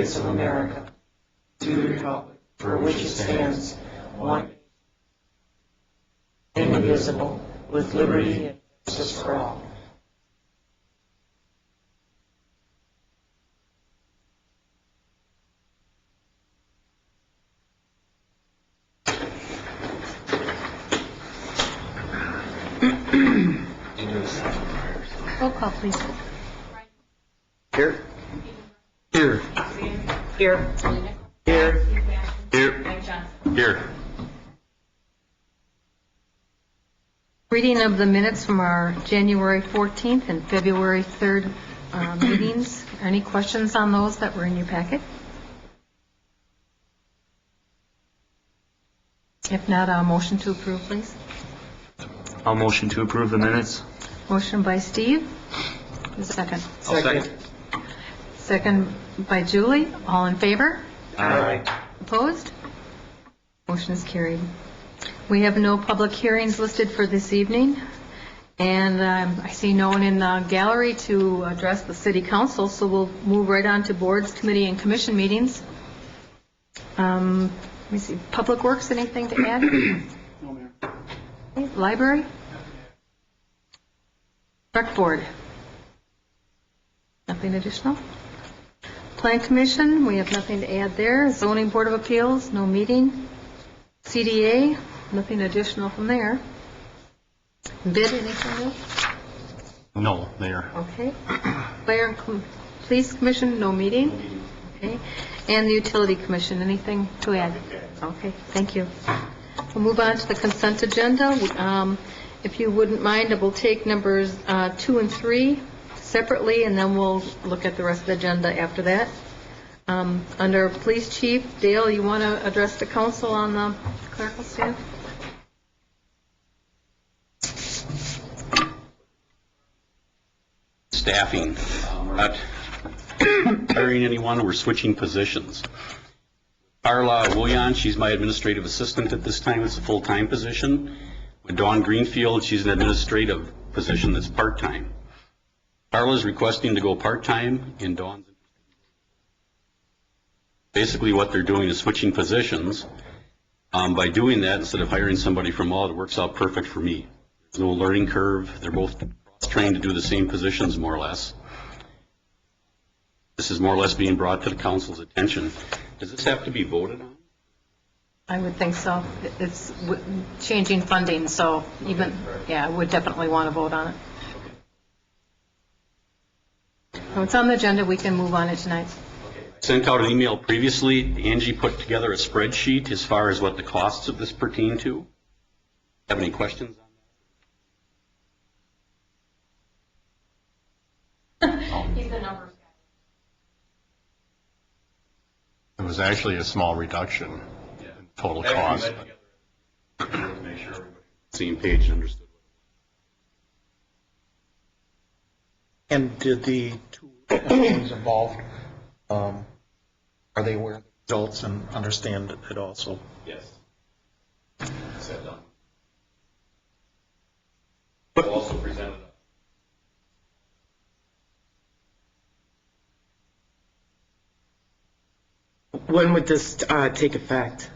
States of America, to the republic for which it stands, one indivisible, with liberty and justice for all. Roll call, please. Here. Here. Here. Here. Here. Here. Reading of the minutes from our January 14th and February 3rd meetings. Any questions on those that were in your packet? If not, a motion to approve, please. I'll motion to approve the minutes. Motion by Steve. A second. Second. Second by Julie. All in favor? Aye. Opposed? Motion is carried. We have no public hearings listed for this evening, and I see no one in the gallery to address the city council, so we'll move right on to boards, committee, and commission meetings. Let me see. Public Works, anything to add? No, Mayor. Okay. Library? Rec Board? Nothing additional? Plan Commission, we have nothing to add there. Zoning Board of Appeals, no meeting. CDA, nothing additional from there. Bid, anything new? No, Mayor. Okay. Fire and Police Commission, no meeting. Okay. And the Utility Commission, anything to add? Okay, thank you. We'll move on to the consent agenda. If you wouldn't mind, I will take numbers 2 and 3 separately, and then we'll look at the rest of the agenda after that. Under Police Chief, Dale, you want to address the council on the clerical staff? Staffing. We're not hiring anyone. We're switching positions. Carla Willian, she's my administrative assistant at this time. It's a full-time position. With Dawn Greenfield, she's an administrative position that's part-time. Carla's requesting to go part-time, and Dawn's basically what they're doing is switching positions. By doing that, instead of hiring somebody from all, it works out perfect for me. There's no learning curve. They're both trained to do the same positions, more or less. This is more or less being brought to the council's attention. Does this have to be voted on? I would think so. It's changing funding, so I would definitely want to vote on it. When it's on the agenda, we can move on it tonight. Sent out an email previously. Angie put together a spreadsheet as far as what the costs of this pertain to. Have any questions on that? He's the numbers It was actually a small reduction in total cost. Make sure everybody's on the same page and understood. And did the two entities involved, are they aware of the results and understand it also? Yes. Set done. But also presented. When would this take effect?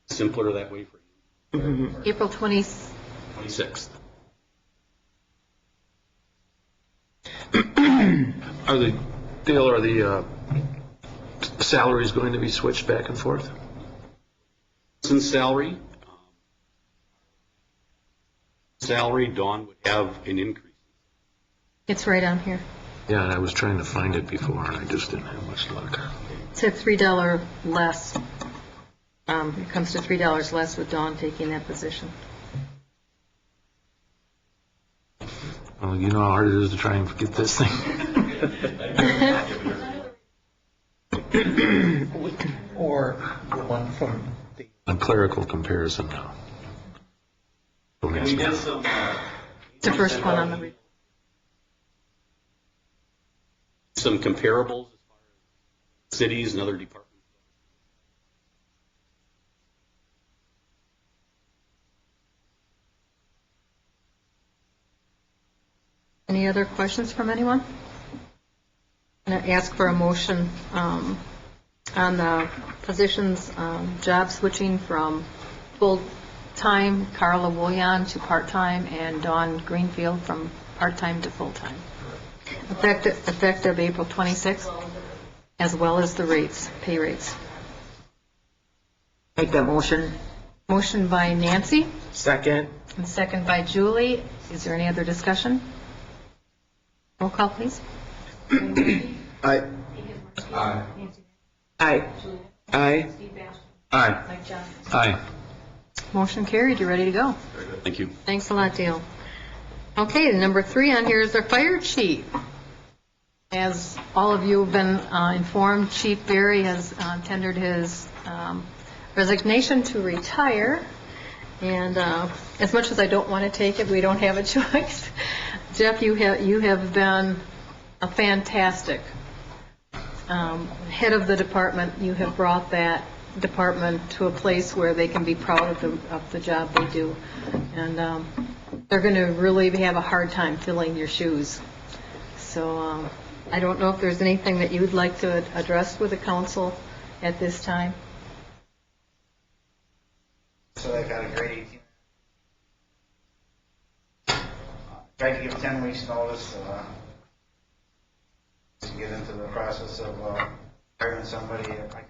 Simpler that way for you. Mm-hmm. April 26th. Are the salaries going to be switched back and forth? Since salary, Dawn would have an increase. It's right on here. Yeah, and I was trying to find it before, and I just didn't have much luck. It's at $3 less. It comes to $3 less with Dawn taking that position. Well, you know how hard it is to try and get this thing. Or the one from the... A clerical comparison now. Don't ask We me. did some. It's the first one on the. Some comparables as far as cities and other departments. Any other questions from anyone? I'm going to ask for a motion on the positions, job switching from full-time Carla Wooyan to part-time and Dawn Greenfield from part-time to full-time. Effective April 26th, as well as the rates, pay rates. Make that motion. Motion by Nancy Second. and second by Julie. Is there any other discussion? Roll call, please. Aye. Aye. Aye. Aye. Aye. Aye. Motion carried. You're ready to go. Thank you. Thanks a lot, Dale. Okay, number 3 on here is our fire chief. As all of you have been informed, Chief Berry has tendered his resignation to retire. And as much as I don't want to take it, we don't have a choice. Jeff, you have been a fantastic head of the department. You have brought that department to a place where they can be proud of the job they do. And they're going to really have a hard time filling your shoes. So I don't know if there's anything that you would like to address with the council at this time. So they've got a great 18. Tried to give 10 weeks notice to get into the process of hiring somebody. I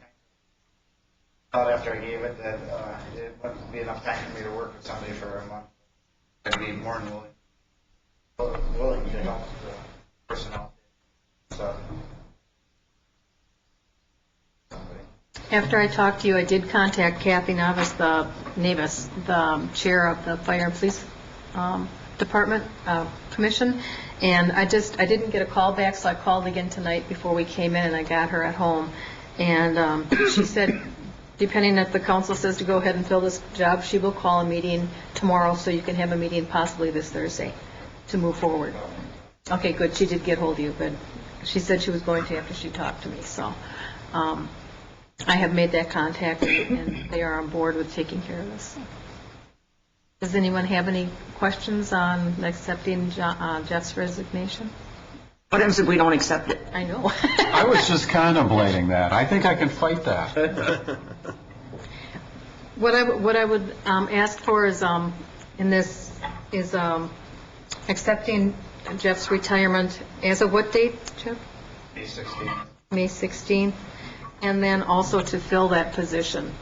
thought after I gave it that it wouldn't be enough time for me to work with somebody for a month. I'd be more than willing to help the personnel. So, somebody. After I talked to you, I did contact Kathy Navis, the chair of the Fire and Police Department Commission, and I didn't get a call back, so I called again tonight before we came in, and I got her at home. And she said, depending if the council says to go ahead and fill this job, she will call a meeting tomorrow, so you can have a meeting possibly this Thursday to move forward. Okay, good. She did get hold of you, good. She said she was going to after she talked to me, so I have made that contact, and they are on board with taking care of this. Does anyone have any questions on accepting Jeff's resignation? What happens if we don't accept it? I know. I was just contemplating that. I think I can fight that. What I would ask for is in this is accepting Jeff's retirement as of what date, Jeff? May 16th. May 16th, and then also to fill that position,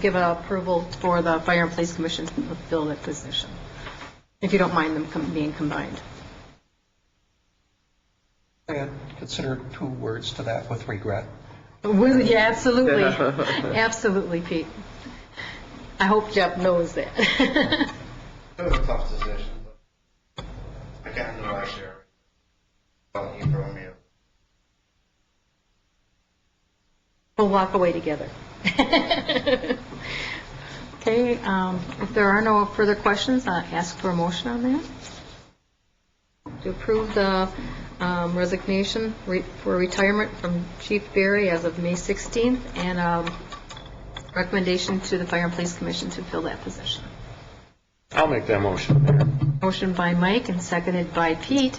give approval for the Fire and Police Commission to fill that position, if you don't mind them being combined. And consider 2 words to that, with regret. Yeah, absolutely. Absolutely, Pete. I hope Jeff knows that. It was a tough decision, but I can't do last year. Well, you throw me. We'll walk away together. Okay, if there are no further questions, I'll ask for a motion on that. To approve the resignation for retirement from Chief Berry as of May 16th, and recommendation to the Fire and Police Commission to fill that position. I'll make that motion, Mayor. Motion by Mike and seconded by Pete.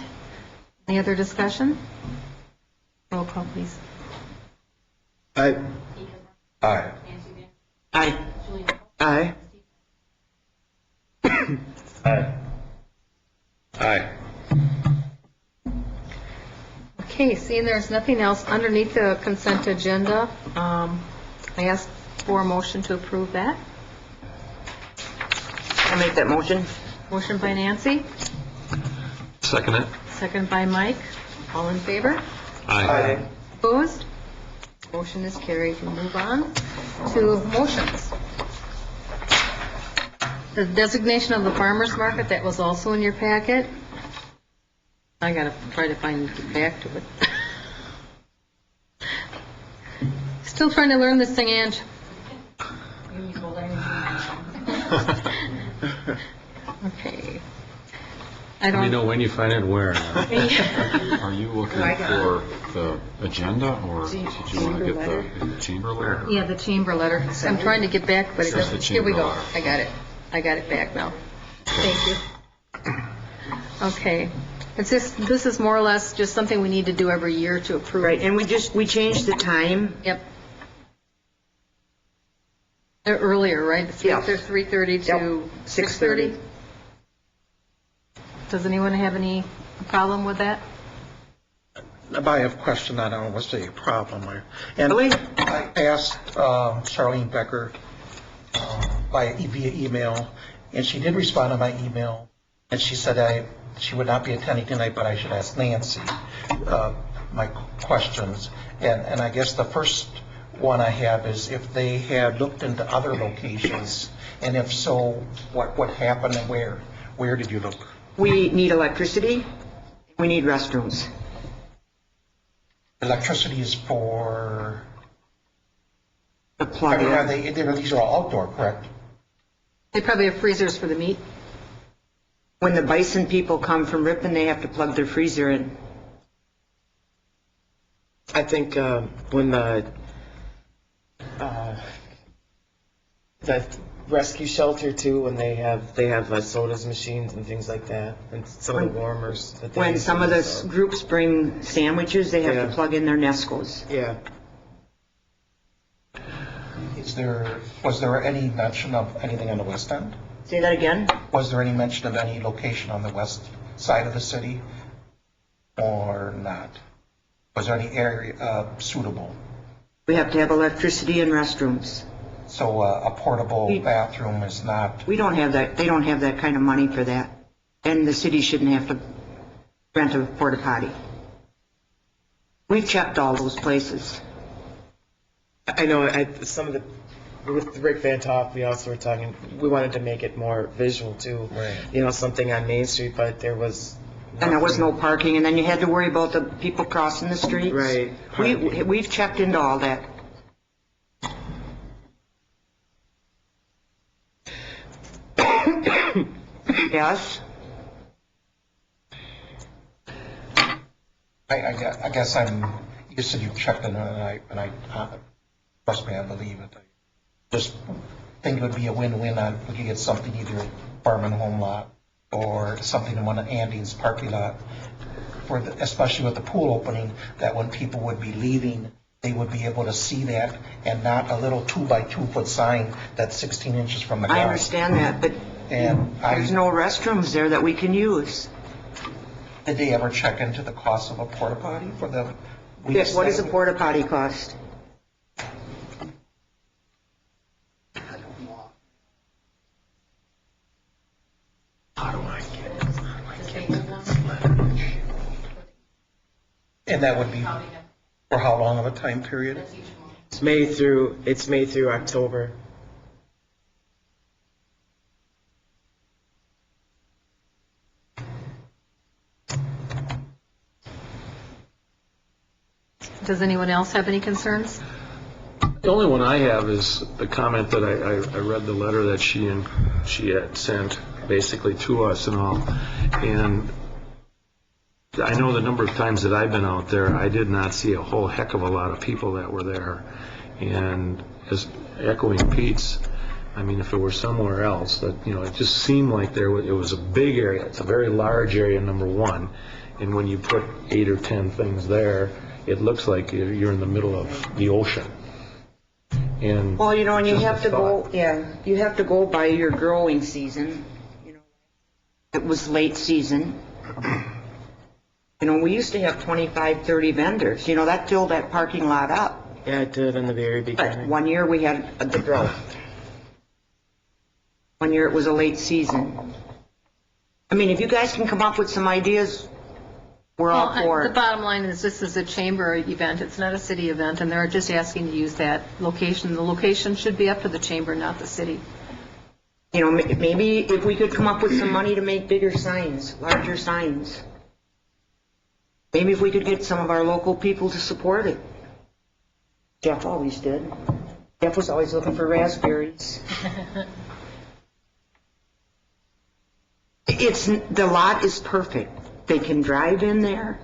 Any other discussion? Roll call, please. Aye. Aye. Aye. Aye. Aye. Aye. Okay, seeing there's nothing else underneath the consent agenda, I ask for a motion to approve that. I make that motion. Motion by Nancy, Second it. second by Mike. All in favor? Aye. Opposed? Motion is carried. We'll move on to motions. The designation of the farmer's market, that was also in your packet. I gotta try to get back to it. Still trying to learn this thing, Ange. Okay. I Let me don't, know when you find it where. Are you looking for the agenda, or did you want to get the chamber letter? yeah, the chamber letter. I'm trying to get back, but it Says the doesn't. Here we chamber go. letter. I got it. I got it back now. Thank you. Okay. It's just, this is more or less just something we need to do every year to approve. Right, and we changed the time. Yep. Earlier, right? Yeah. 3:30 to Yep. 6:30? Does anyone have any problem with that? I have a question, I don't know what's the problem. And Really? I asked Charlene Becker via email, and she did respond to my email, and she said she would not be attending tonight, but I should ask Nancy my questions. And I guess the first one I have is if they had looked into other locations, and if so, what happened and where? Where did you look? We need electricity, we need restrooms. Electricity is for, The I plug mean, in. these are all outdoor, correct? They probably have freezers for the meat. When the bison people come from Ripon, they have to plug their freezer in. I think when the rescue shelter too, when they have sodas machines and things like that, and some of the warmers. That they When use, some of the so- groups bring sandwiches, they have to Yeah. plug in their Nescos. Yeah. Was there any mention of anything on the west end? Say that again? Was there any mention of any location on the west side of the city or not? Was there any area suitable? We have to have electricity and restrooms. So a portable bathroom is not, We don't have that, they don't have that kind of money for that. And the city shouldn't have to rent a porta potty. We've checked all those places. I know. With Rick Van Toff, we also were talking. We wanted to make it more visual too. Right. You know, something on Main Street, but there was. And there was no parking, and then you had to worry about the people crossing the streets. Right. We've checked into all that. Yes? I guess you said you checked in and I trust me, I believe it. I just think it would be a win-win on, we could get something either farm and home lot or something in one of Andy's parking lot, especially with the pool opening, that when people would be leaving, they would be able to see that and not a little 2-by-2 foot sign that's 16 inches from the ground. I understand that, but And there's no restrooms there that we can use. Did they ever check into the cost of a porta potty for the weeks? Yes, what does a porta potty cost? And that would be for how long of a time period? It's May through October. Does anyone else have any concerns? The only one I have is the comment that I read the letter that she had sent basically to us and all. And I know the number of times that I've been out there, I did not see a whole heck of a lot of people that were there. And as echoing Pete's, I mean, if it were somewhere else, that, you know, it just seemed like it was a big area. It's a very large area, number one. And when you put 8 or 10 things there, it looks like you're in the middle of the ocean. And Well, you know, and you just have a to go, thought. you have to go by your growing season. You know, it was late season. You know, we used to have 25, 30 vendors. You know, that filled that parking lot up. Yeah, I did in the very But beginning. one year we had the growth. One year it was a late season. I mean, if you guys can come up with some ideas, we're all for The it. bottom line is this is a chamber event, it's not a city event, and they're just asking to use that location. The location should be up to the chamber, not the city. You know, maybe if we could come up with some money to make bigger signs, larger signs. Maybe if we could get some of our local people to support it. Jeff always did. Jeff was always looking for raspberries. The lot is perfect. They can drive in there.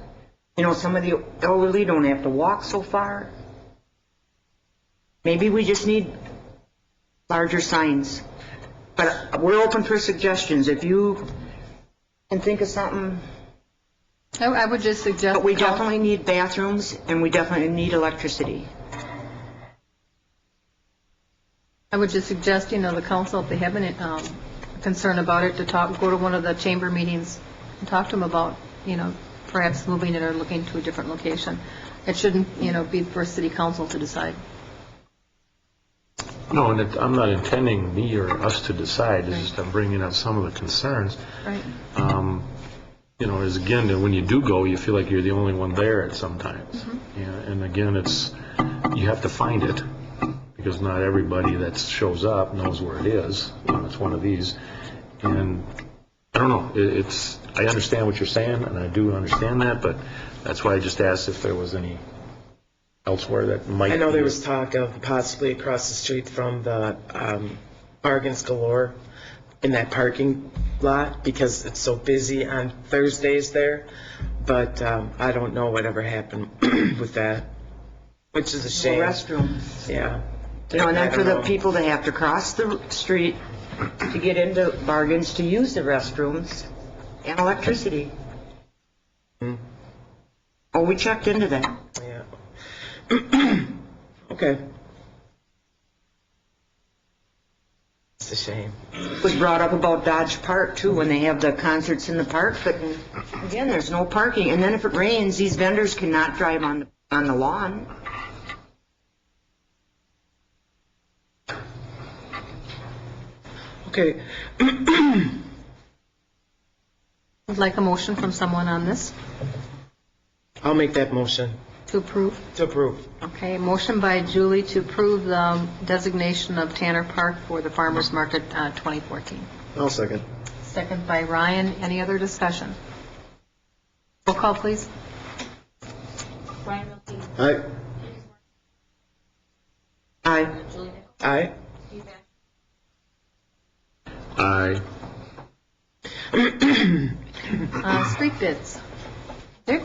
You know, some of the elderly don't have to walk so far. Maybe we just need larger signs. But we're open for suggestions. If you can think of something, I would just suggest. But we definitely need bathrooms, and we definitely need electricity. I would just suggest, the council, if they have any concern about it, to go to one of the chamber meetings and talk to them about, perhaps moving it or looking to a different location. It shouldn't, be for city council to decide. No, and I'm not intending me or us to decide, it's just I'm bringing up some of the concerns. Right. Is again, when you do go, you feel like you're the only one there at sometimes. And again, you have to find it, because not everybody that shows up knows where it is. It's one of these. And I don't know, I understand what you're saying, and I do understand that, but that's why I just asked if there was any elsewhere that might I know be. there was talk of possibly across the street from the Bargains Galore in that parking lot, because it's so busy on Thursdays there. But I don't know whatever happened with that, which is a The shame. restrooms. Yeah. And then I for don't the know. people that have to cross the street to get into Bargains to use the restrooms and electricity. Oh, we checked into that. Yeah. Okay. It's a shame. It was brought up about Dodge Park too, when they have the concerts in the park, but again, there's no parking. And then if it rains, these vendors cannot drive on the lawn. Okay. Would like a motion from someone on this I'll make that motion to approve? to approve. Okay, motion by Julie to approve the designation of Tanner Park for the Farmers Market 2014. I'll second. Second by Ryan. Any other discussion? Roll call, please. Aye. Aye. Aye. Aye. Street bids. Dick?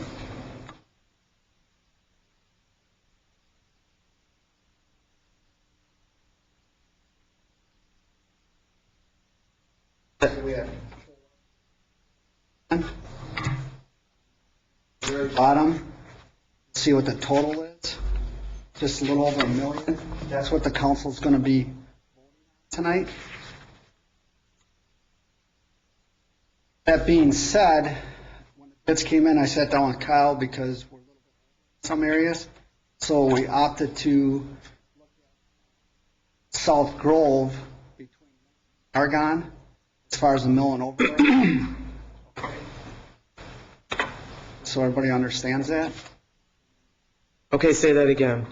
Very bottom, see what the total is, just a little over $1 million. That's what the council's going to be voting on tonight. That being said, when the bids came in, I sat down with Kyle because we're a little bit in some areas, so we opted to look at South Grove between Argonne, as far as the mill and overlay. So everybody understands that? Okay, say that again.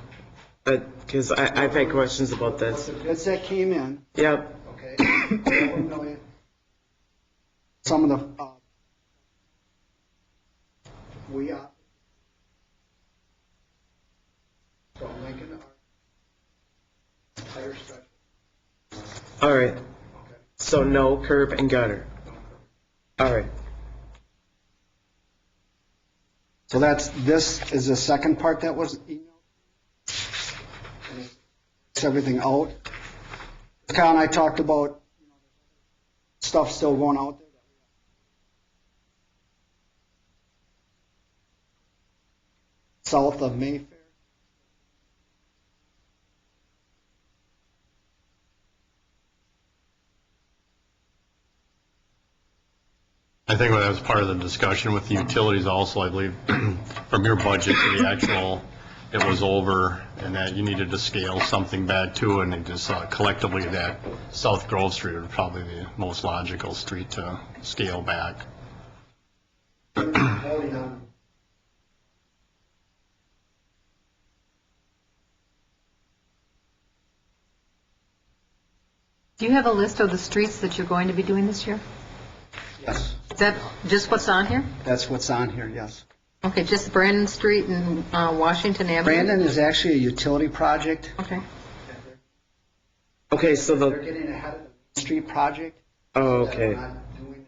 Because I've had questions about this. The bids that came in, Yep. okay, $1 million. Some of the, we opted. So Lincoln, our entire stretch. All right. So no curb and gutter. All right. So this is the second part that was emailed. And it's everything out. Kyle and I talked about stuff still going out there. South of Mayfair. I think that was part of the discussion with the utilities also, I believe, from your budget to the actual, it was over, and that you needed to scale something back to, and they just collectively that South Grove Street was probably the most logical street to scale back. Voting on. Do you have a list of the streets that you're going to be doing this year? Yes, Is that just what's on here? that's what's on here, yes. Okay, just Brandon Street and Washington Avenue? Brandon is actually a utility project. Okay. Okay, so They're the, getting ahead of the street project. oh, That okay, we're not doing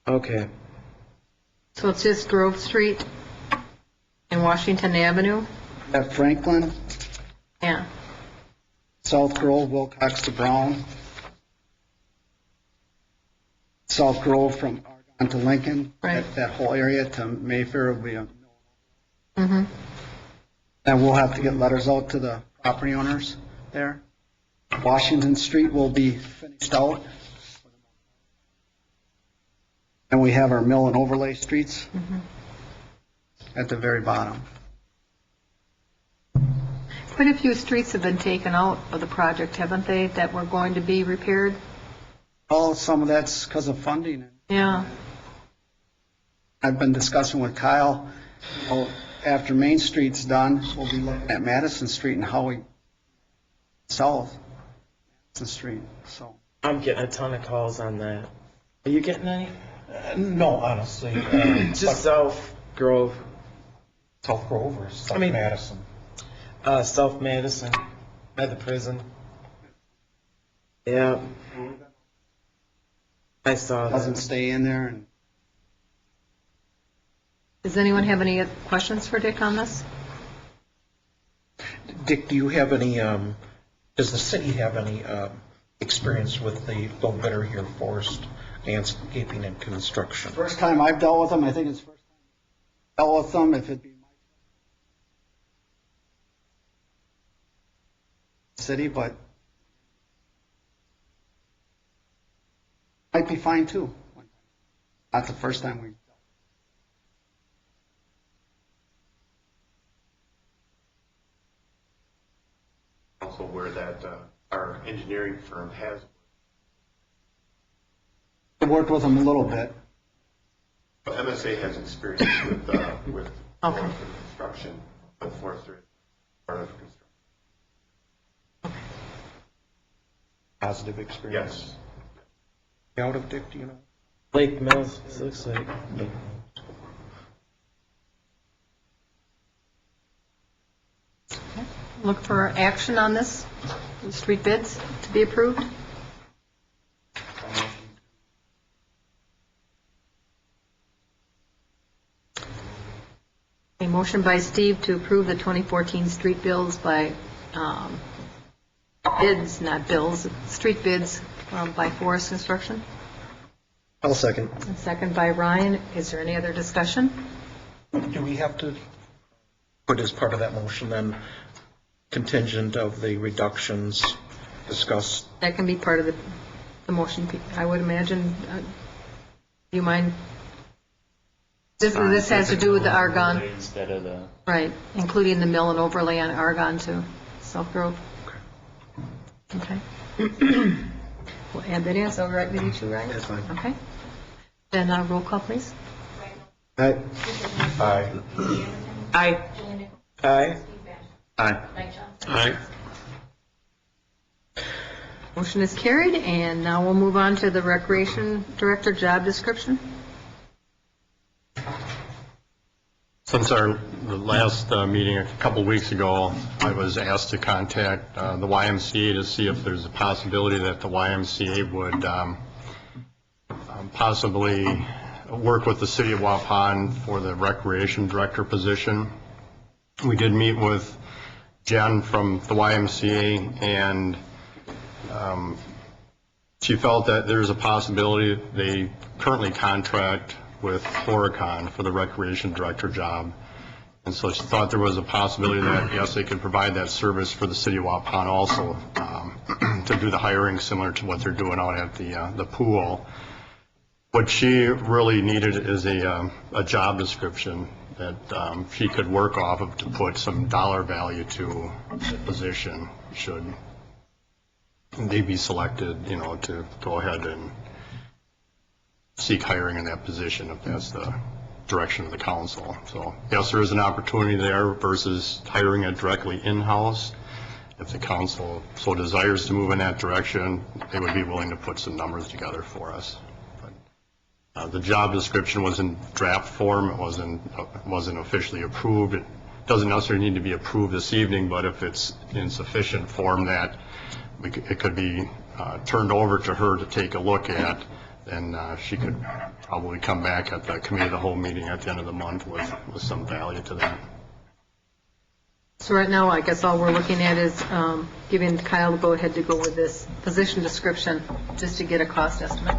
that. okay. So it's just Grove Street and Washington Avenue? At Franklin, Yeah. South Grove, Wilcox to Brown. South Grove from onto Lincoln, Right. that whole area to Mayfair will be a, Mm-hmm. and we'll have to get letters out to the property owners there. Washington Street will be finished out. And we have our mill and overlay streets at the very bottom. Quite a few streets have been taken out of the project, haven't they, that were going to be repaired? Well, some of that's because of funding. Yeah. I've been discussing with Kyle, after Main Street's done, we'll be looking at Madison Street and how we south Madison Street, so. I'm getting a ton of calls on that. Are you getting any? No, honestly. Just South Grove, South Grove or South I mean- Madison? South Madison, by the prison. Yeah. I saw Doesn't that. stay in there, and Does anyone have any questions for Dick on this? Dick, do you have any, does the city have any experience with the low bidder here, Forest Landscaping and Construction? first time I've dealt with them, I think it's first time I've dealt with them, if it'd be my city, but might be fine too. Not the first time we. Also where that, our engineering firm has. I worked with them a little bit. MSA has experience with Okay. construction, with forestry, part of construction. Positive experience? Yes. Out of Dick, do you know? Lake Mills, it looks like. Look for action on this, the street bids to be approved. A motion by Steve to approve the 2014 street bills by, bids, not bills, street bids by Forest Construction. I'll second. And second by Ryan. Is there any other discussion? Do we have to put as part of that motion then contingent of the reductions discussed? That can be part of the motion, I would imagine. Do you mind? This has to do with the Argonne, Instead of the, right, including the mill and overlay on Argonne to South Grove. Okay. We'll add that in. Is that all right with you two, right? That's fine. Okay. Then roll call, please. Aye. Aye. Aye. Aye. Aye. Aye. Motion is carried, and now we'll move on to the Recreation Director job description. Since the last meeting a couple weeks ago, I was asked to contact the YMCA to see if there's a possibility that the YMCA would possibly work with the city of Waupun for the recreation director position. We did meet with Jen from the YMCA, and she felt that there's a possibility. They currently contract with Horicon for the recreation director job. And so she thought there was a possibility that, yes, they could provide that service for the city of Waupun also to do the hiring similar to what they're doing out at the pool. What she really needed is a job description that she could work off of to put some dollar value to the position should they be selected, to go ahead and seek hiring in that position if that's the direction of the council. So yes, there is an opportunity there versus hiring it directly in-house. If the council so desires to move in that direction, they would be willing to put some numbers together for us. But, the job description was in draft form. It wasn't officially approved. It doesn't necessarily need to be approved this evening, but if it's in sufficient form that it could be turned over to her to take a look at, then she could probably come back at the committee of the whole meeting at the end of the month with some value to that. So right now, I guess all we're looking at is giving Kyle the go-ahead to go with this position description just to get a cost estimate.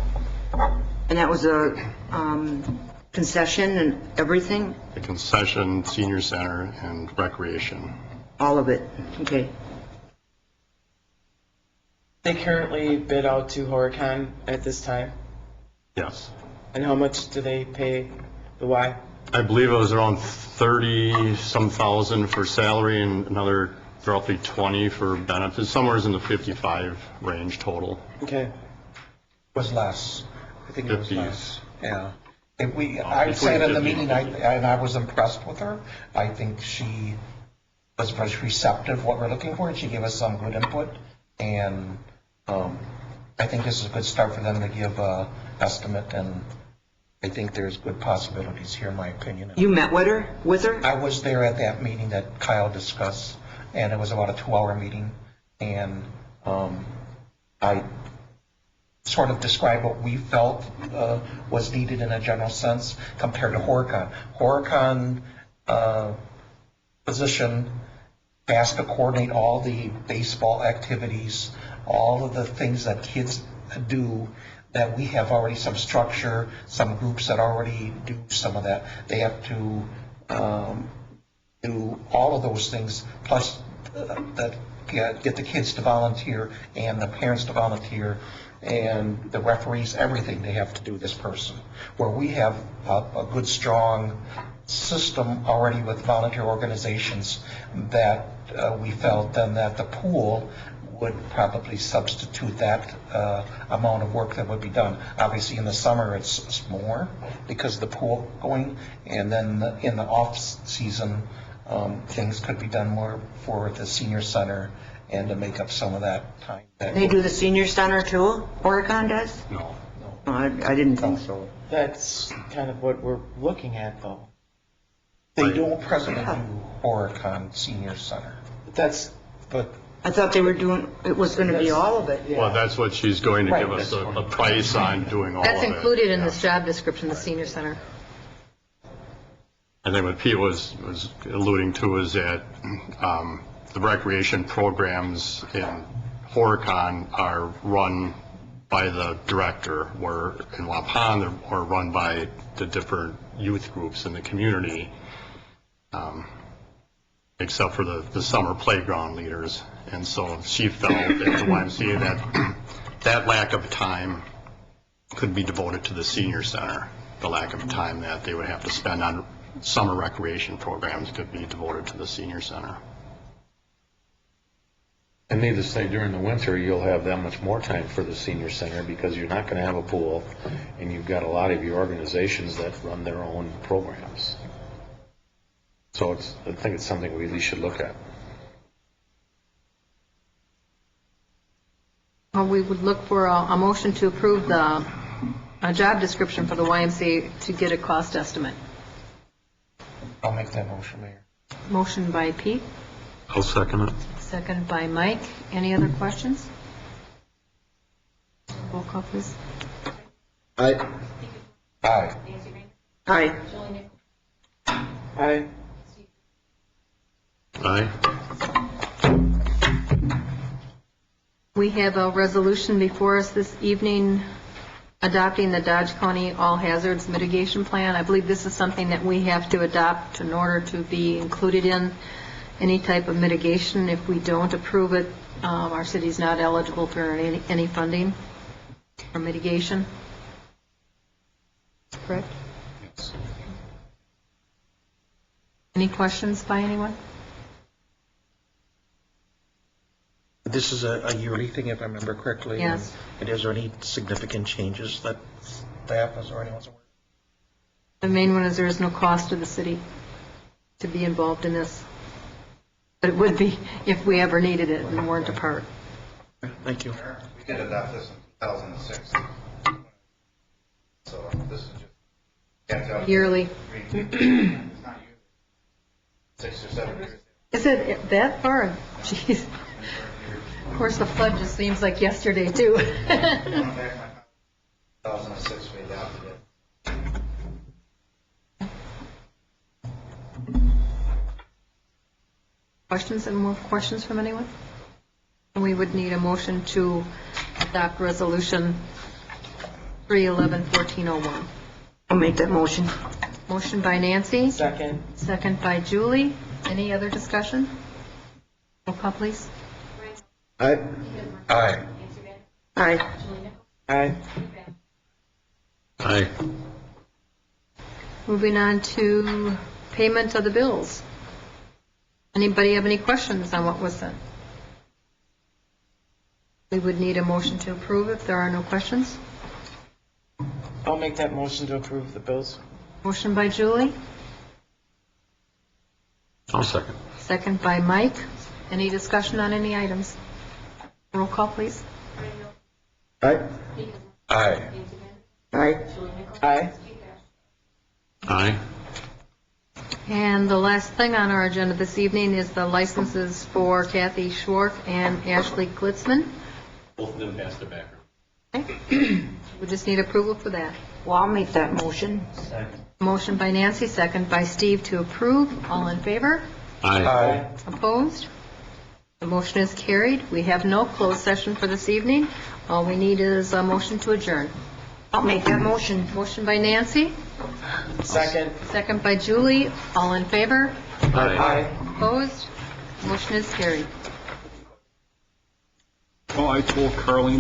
And that was a concession and everything? The concession, senior center, and recreation. All of it? Okay. They currently bid out to Horicon at this time? Yes. And how much do they pay the Y? I believe it was around 30-some thousand for salary and another roughly 20 for benefits, somewhere in the 55 range total. Okay. Was less. I think it was 50s. less. Yeah. I sat in the meeting and I was impressed with her. I think she was very receptive what we're looking for, and she gave us some good input. And I think this is a good start for them to give an estimate, and I think there's good possibilities here, in my opinion. You met with her? I was there at that meeting that Kyle discussed, and it was about a 2-hour meeting. And I sort of described what we felt was needed in a general sense compared to Horicon. Horicon position has to coordinate all the baseball activities, all of the things that kids do, that we have already some structure, some groups that already do some of that. They have to do all of those things, plus get the kids to volunteer and the parents to volunteer and the referees, everything they have to do this person. Where we have a good, strong system already with volunteer organizations that we felt then that the pool would probably substitute that amount of work that would be done. Obviously in the summer it's more because of the pool going, and then in the off season things could be done more for the senior center and to make up some of that time. They do the senior center too? Horicon does? No. No, I didn't think so. That's kind of what we're looking at, though. They don't presently do Horicon Senior Center. But I thought they were doing, it was going to be all of it. Well, that's what she's going to give us a price on doing all of it. That's included in this job description, the senior center. I think what Pete was alluding to is that the recreation programs in Horicon are run by the director, where in Waupun are run by the different youth groups in the community, except for the summer playground leaders. And so she felt at the YMCA that lack of time could be devoted to the senior center. The lack of time that they would have to spend on summer recreation programs could be devoted to the senior center. And needless to say, during the winter, you'll have that much more time for the senior center because you're not going to have a pool, and you've got a lot of your organizations that run their own programs. So I think it's something we at least should look at. Well, we would look for a motion to approve a job description for the YMCA to get a cost estimate. I'll make that motion, Mayor. Motion by Pete, I'll second it. second by Mike. Any other questions? Roll call, please. Aye. Aye. Aye. Aye. Aye. We have a resolution before us this evening adopting the Dodge County All Hazards Mitigation Plan. I believe this is something that we have to adopt in order to be included in any type of mitigation. If we don't approve it, our city's not eligible for any funding or mitigation. Correct? Yes. Any questions by anyone? This is a yearly thing, if I remember correctly. Yes. And is there any significant changes that staff has or anyone's aware of? The main one is there is no cost to the city to be involved in this. But it would be if we ever needed it and weren't a part. Thank you. We did adopt this in 2006. So this is just. Yearly. It's not yearly. 6 or 7 years. Is it that far? Jeez. Of course, the flood just seems like yesterday, too. Going back to 2006, we adopted it. Questions and more questions from anyone? And we would need a motion to adopt resolution 3/11/1401. I'll make that motion. Motion by Nancy, Second. second by Julie. Any other discussion? Roll call, please. Aye. Aye. Aye. Aye. Aye. Moving on to payment of the bills. Anybody have any questions on what was sent? We would need a motion to approve if there are no questions. I'll make that motion to approve the bills. Motion by Julie, I'll second. second by Mike. Any discussion on any items? Roll call, please. Aye. Aye. Aye. Aye. Aye. And the last thing on our agenda this evening is the licenses for Kathy Schwark and Ashley Glitzman. Both of them passed their background. Okay. We just need approval for that. Well, I'll make that motion. Motion by Nancy, second by Steve to approve. All in favor? Aye. Opposed? The motion is carried. We have no closed session for this evening. All we need is a motion to adjourn. I'll make that motion. Motion by Nancy, Second. second by Julie. All in favor? Aye. Opposed? Motion is carried. Well, I told Carlene